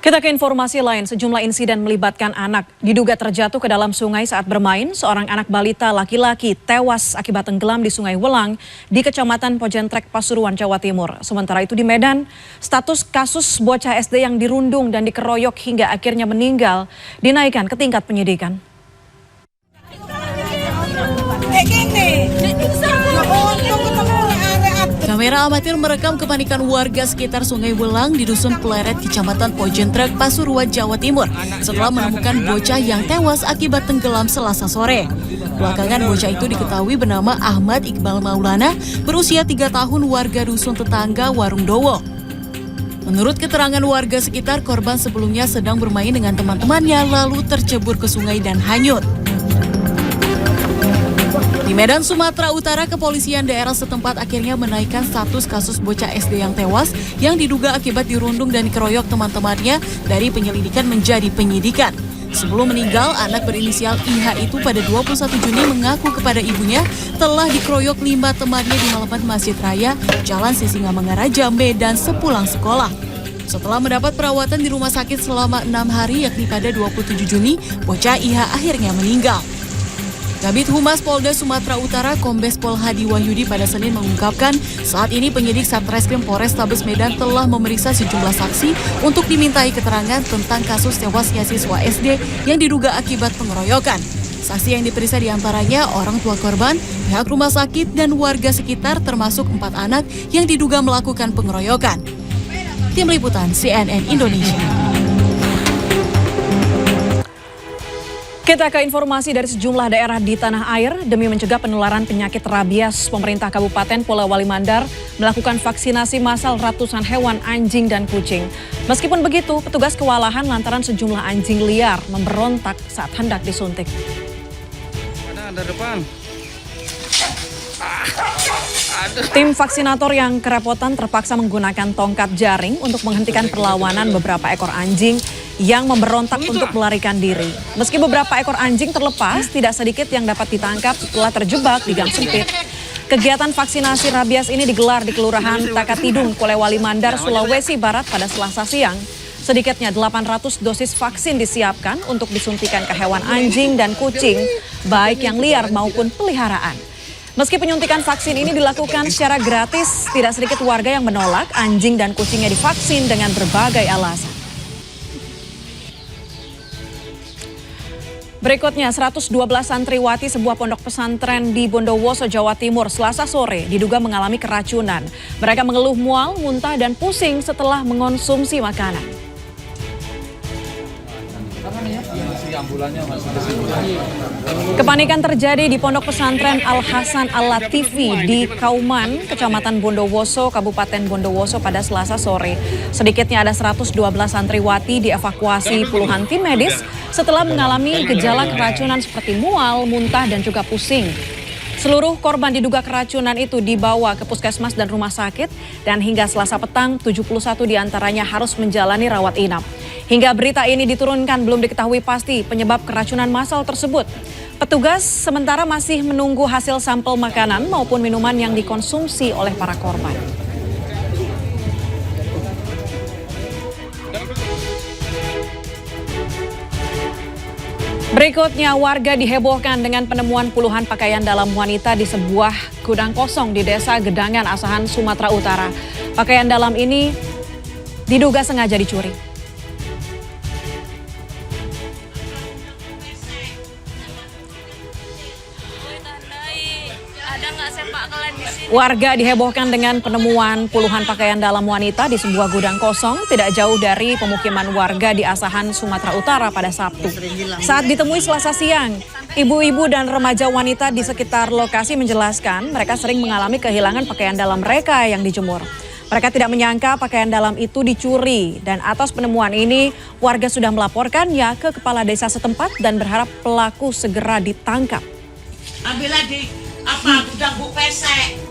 Kita ke informasi lain, sejumlah insiden melibatkan anak diduga terjatuh ke dalam sungai saat bermain. Seorang anak balita laki-laki tewas akibat tenggelam di Sungai Welang di Kecamatan Pojentrek, Pasuruan, Jawa Timur. Sementara itu di Medan, status kasus bocah SD yang dirundung dan dikeroyok hingga akhirnya meninggal dinaikkan ke tingkat penyidikan. Kamera amatir merekam kepanikan warga sekitar Sungai Welang di Dusun Pleret, Kecamatan Pojentrek, Pasuruan, Jawa Timur setelah menemukan bocah yang tewas akibat tenggelam Selasa sore. Belakangan bocah itu diketahui bernama Ahmad Iqbal Maulana, berusia 3 tahun, warga dusun tetangga Warung Dowo. Menurut keterangan warga sekitar, korban sebelumnya sedang bermain dengan teman-temannya lalu tercebur ke sungai dan hanyut. Di Medan, Sumatera Utara, kepolisian daerah setempat akhirnya menaikkan status kasus bocah SD yang tewas yang diduga akibat dirundung dan dikeroyok teman-temannya dari penyelidikan menjadi penyidikan. Sebelum meninggal, anak berinisial IH itu pada 21 Juni mengaku kepada ibunya telah dikeroyok 5 temannya di halaman Masjid Raya, Jalan Sisingamangaraja, Medan sepulang sekolah. Setelah mendapat perawatan di rumah sakit selama 6 hari, yakni pada 27 Juni, bocah IH akhirnya meninggal. Kabid Humas Polda Sumatera Utara Kombes Pol Hadi Wahyudi pada Senin mengungkapkan saat ini penyidik Satreskrim Polrestabes Medan telah memeriksa sejumlah saksi untuk dimintai keterangan tentang kasus tewasnya siswa SD yang diduga akibat pengeroyokan. Saksi yang diperiksa diantaranya orang tua korban, pihak rumah sakit, dan warga sekitar termasuk 4 anak yang diduga melakukan pengeroyokan. Tim Liputan CNN Indonesia. Kita ke informasi dari sejumlah daerah di tanah air. Demi mencegah penularan penyakit rabies, pemerintah Kabupaten Polewali Mandar melakukan vaksinasi massal ratusan hewan anjing dan kucing. Meskipun begitu, petugas kewalahan lantaran sejumlah anjing liar memberontak saat hendak disuntik. Ada depan. Tim vaksinator yang kerepotan terpaksa menggunakan tongkat jaring untuk menghentikan perlawanan beberapa ekor anjing yang memberontak untuk melarikan diri. Meski beberapa ekor anjing terlepas, tidak sedikit yang dapat ditangkap setelah terjebak di gang sempit. Kegiatan vaksinasi rabies ini digelar di Kelurahan Takatidung, Polewali Mandar, Sulawesi Barat pada Selasa siang. Sedikitnya 800 dosis vaksin disiapkan untuk disuntikan ke hewan anjing dan kucing, baik yang liar maupun peliharaan. Meski penyuntikan vaksin ini dilakukan secara gratis, tidak sedikit warga yang menolak anjing dan kucingnya divaksin dengan berbagai alasan. Berikutnya, 112 santriwati sebuah pondok pesantren di Bondowoso, Jawa Timur, Selasa sore diduga mengalami keracunan. Mereka mengeluh mual, muntah, dan pusing setelah mengonsumsi makanan. Kepanikan terjadi di pondok pesantren Al-Hasan Al-Latifi di Kauman, Kecamatan Bondowoso, Kabupaten Bondowoso pada Selasa sore. Sedikitnya ada 112 santriwati dievakuasi puluhan tim medis setelah mengalami gejala keracunan seperti mual, muntah, dan juga pusing. Seluruh korban diduga keracunan itu dibawa ke puskesmas dan rumah sakit, dan hingga Selasa petang 71 diantaranya harus menjalani rawat inap. Hingga berita ini diturunkan belum diketahui pasti penyebab keracunan massal tersebut. Petugas sementara masih menunggu hasil sampel makanan maupun minuman yang dikonsumsi oleh para korban. Berikutnya, warga dihebohkan dengan penemuan puluhan pakaian dalam wanita di sebuah gudang kosong di Desa Gedangan, Asahan, Sumatera Utara. Pakaian dalam ini diduga sengaja dicuri. Warga dihebohkan dengan penemuan puluhan pakaian dalam wanita di sebuah gudang kosong tidak jauh dari pemukiman warga di Asahan, Sumatera Utara pada Sabtu. Saat ditemui Selasa siang, ibu-ibu dan remaja wanita di sekitar lokasi menjelaskan mereka sering mengalami kehilangan pakaian dalam mereka yang dijemur. Mereka tidak menyangka pakaian dalam itu dicuri, dan atas penemuan ini warga sudah melaporkannya ke kepala desa setempat dan berharap pelaku segera ditangkap. Ambil lagi gudang Bu pesek.